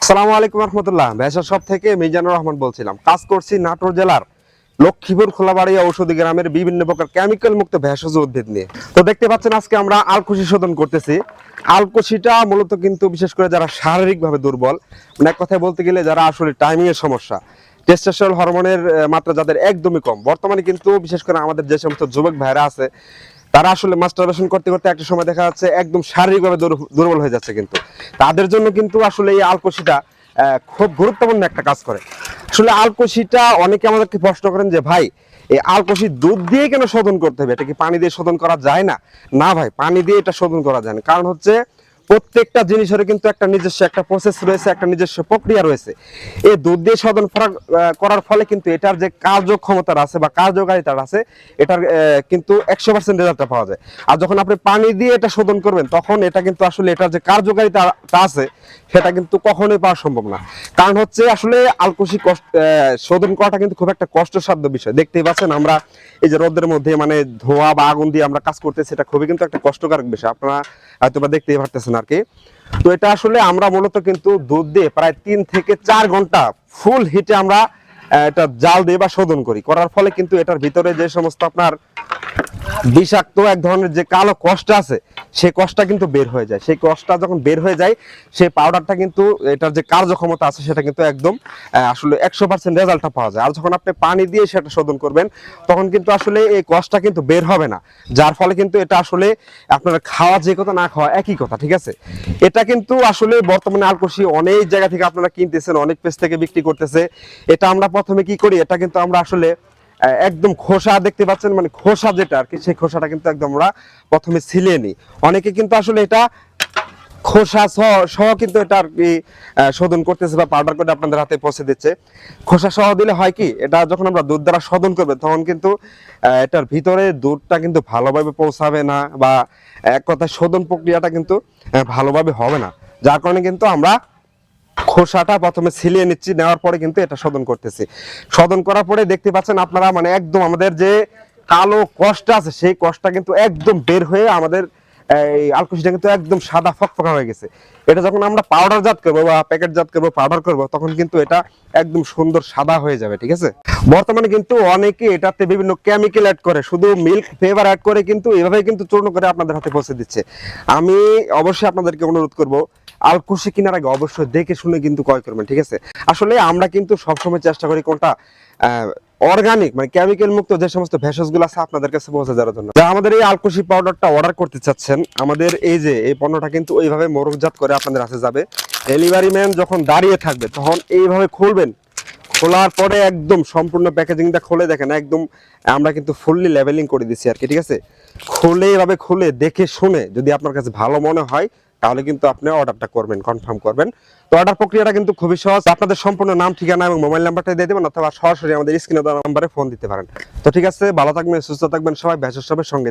আসসালামু আলাইকুম রহমতুল্লাহ। ভেষজ শপ থেকে মিজানুর রহমান বলছিলাম। কাজ করছি নাটোর জেলার লক্ষ্মীপুর খোলাবাড়িয়া ঔষধি গ্রামের বিভিন্ন প্রকার কেমিক্যাল মুক্ত ভেষজ উদ্ভিদ নিয়ে। তো দেখতে পাচ্ছেন আজকে আমরা আলকুশি শোধন করতেছি। আলকুশিটা মূলত কিন্তু বিশেষ করে যারা শারীরিকভাবে দুর্বল, মানে এক কথায় বলতে গেলে যারা আসলে টাইমিং এর সমস্যা, টেস্টোস্টেরন হরমোনের মাত্রা যাদের একদমই কম, বর্তমানে কিন্তু বিশেষ করে আমাদের যে সমস্ত যুবক ভাইরা আছে তারা আসলে মাস্টারবেশন করতে করতে একটা সময় দেখা যাচ্ছে একদম শারীরিকভাবে দুর্বল হয়ে যাচ্ছে। কিন্তু তাদের জন্য কিন্তু আসলে এই আলকুশিটা খুব গুরুত্বপূর্ণ একটা কাজ করে। আসলে আলকুশিটা অনেকে আমাদেরকে প্রশ্ন করেন যে ভাই এই আলকুশি দুধ দিয়ে কেন শোধন করতে হবে, এটা কি পানি দিয়ে শোধন করা যায় না? না ভাই, পানি দিয়ে এটা শোধন করা যায় না। কারণ হচ্ছে প্রত্যেকটা জিনিসের কিন্তু একটা নিজস্ব একটা প্রসেস রয়েছে, একটা নিজস্ব প্রক্রিয়া রয়েছে। এই দুধ দিয়ে শোধন করার ফলে কিন্তু এটার যে কার্যক্ষমতা আছে বা কার্যকারিতা আছে, এটার কিন্তু 100% রেজাল্টটা পাওয়া যায়। আর যখন আপনি পানি দিয়ে এটা শোধন করবেন তখন এটা কিন্তু আসলে এটার যে কার্যকারিতা আছে সেটা কিন্তু কখনোই পাওয়া সম্ভব না। কারণ হচ্ছে আসলে আলকুশি শোধন করাটা কিন্তু খুব একটা কষ্টসাধ্য বিষয়। দেখতেই পাচ্ছেন আমরা এই যে রোদের মধ্যে মানে ধোঁয়া বা আগুন দিয়ে আমরা কাজ করতেছি, এটা খুবই কিন্তু একটা কষ্টকারক বিষয়, আপনারা হয়তো বা দেখতেই পারতেছেন আর কি। তো এটা আসলে আমরা মূলত কিন্তু দুধ দিয়ে প্রায় 3 থেকে 4 ঘন্টা ফুল হিটে আমরা এটা জাল দিয়ে বা শোধন করার ফলে কিন্তু এটার ভিতরে যে সমস্ত আপনার বিষাক্ত এক ধরনের যে কালো কষ্ট আছে সেই কষ্টটা কিন্তু বের হয়ে যায়। সেই কষ্টটা যখন বের হয়ে যায় সেই পাউডারটা কিন্তু এটার যে কার্যক্ষমতা আছে সেটা কিন্তু একদম আসলে 100% রেজাল্টটা পাওয়া যায়। আর যখন আপনি পানি দিয়ে সেটা শোধন করবেন তখন কিন্তু আসলে এই কষ্টটা কিন্তু বের হবে না, যার ফলে কিন্তু এটা আসলে আপনার খাওয়া যে কথা না খাওয়া একই কথা, ঠিক আছে? এটা কিন্তু আসলে বর্তমানে আলকুশি অনেক জায়গা থেকে আপনারা কিনতেছেন, অনেক পেজ থেকে বিক্রি করতেছে। এটা আমরা প্রথমে কি করি, এটা কিন্তু আমরা আসলে একদম খোসা দেখতে পাচ্ছেন, মানে খোসা যেটা আর কি, সেই খোসাটা কিন্তু একদম আমরা প্রথমে ছিলে নিই। অনেকে কিন্তু আসলে এটা খোসা সহ কিন্তু এটা আর কি শোধন করতেছে বা পাউডার করে আপনাদের হাতে পৌঁছে দিচ্ছে। খোসা সহ দিলে হয় কি, এটা যখন আমরা দুধ দ্বারা শোধন করবে তখন কিন্তু এটার ভিতরে দুধটা কিন্তু ভালোভাবে পৌঁছাবে না, বা এক কথায় শোধন প্রক্রিয়াটা কিন্তু ভালোভাবে হবে না। যার কারণে কিন্তু আমরা খোসাটা প্রথমে ছিলিয়ে নিচ্ছি, নেওয়ার পরে কিন্তু এটা শোধন করতেছি। শোধন করার পরে দেখতে পাচ্ছেন আপনারা মানে একদম আমাদের যে কালো কষ্ট আছে সেই কষ্টটা কিন্তু একদম বের হয়ে আমাদের এই আলকুশিটা কিন্তু একদম সাদা ফকফকা হয়ে গেছে। এটা যখন আমরা পাউডার জাত করবো বা প্যাকেট জাত করবো, পাউডার করবো, তখন কিন্তু এটা একদম সুন্দর সাদা হয়ে যাবে, ঠিক আছে? বর্তমানে কিন্তু অনেকে এটাতে বিভিন্ন কেমিক্যাল অ্যাড করে, শুধু মিল্ক ফ্লেভার অ্যাড করে কিন্তু এভাবে কিন্তু চূর্ণ করে আপনাদের হাতে পৌঁছে দিচ্ছে। আমি অবশ্যই আপনাদেরকে অনুরোধ করব আলকুশি কেনার আগে অবশ্যই দেখে শুনে কিন্তু ক্রয় করবেন, ঠিক আছে? আসলে আমরা কিন্তু সবসময় চেষ্টা করি কোনটা অর্গানিক মানে কেমিক্যাল মুক্ত যে সমস্ত ভেষজগুলো আছে আপনাদের কাছে পৌঁছে দেওয়ার জন্য। যারা আমাদের এই আলকুশি পাউডারটা অর্ডার করতে চাচ্ছেন, আমাদের এই যে এই পণ্যটা কিন্তু ওইভাবে মোড়কজাত করে আপনাদের কাছে যাবে। ডেলিভারি ম্যান যখন দাঁড়িয়ে থাকবে তখন এইভাবে খুলবেন, খোলার পরে একদম সম্পূর্ণ প্যাকেজিংটা খুলে দেখেন, একদম আমরা কিন্তু ফুললি লেভেলিং করে দিচ্ছি আর কি, ঠিক আছে? খুলে এভাবে খুলে দেখে শুনে যদি আপনার কাছে ভালো মনে হয় তাহলে কিন্তু আপনি অর্ডারটা করবেন, কনফার্ম করবেন। তো অর্ডার প্রক্রিয়াটা কিন্তু খুবই সহজ। আপনাদের সম্পূর্ণ নাম, ঠিকানা এবং মোবাইল নাম্বারটা দিয়ে দেবেন, অথবা সরাসরি আমাদের স্ক্রিনে দেওয়া নাম্বারে ফোন দিতে পারেন। তো ঠিক আছে, ভালো থাকবেন, সুস্থ থাকবেন সবাই, ভেষজ শপের সঙ্গে থাকবেন।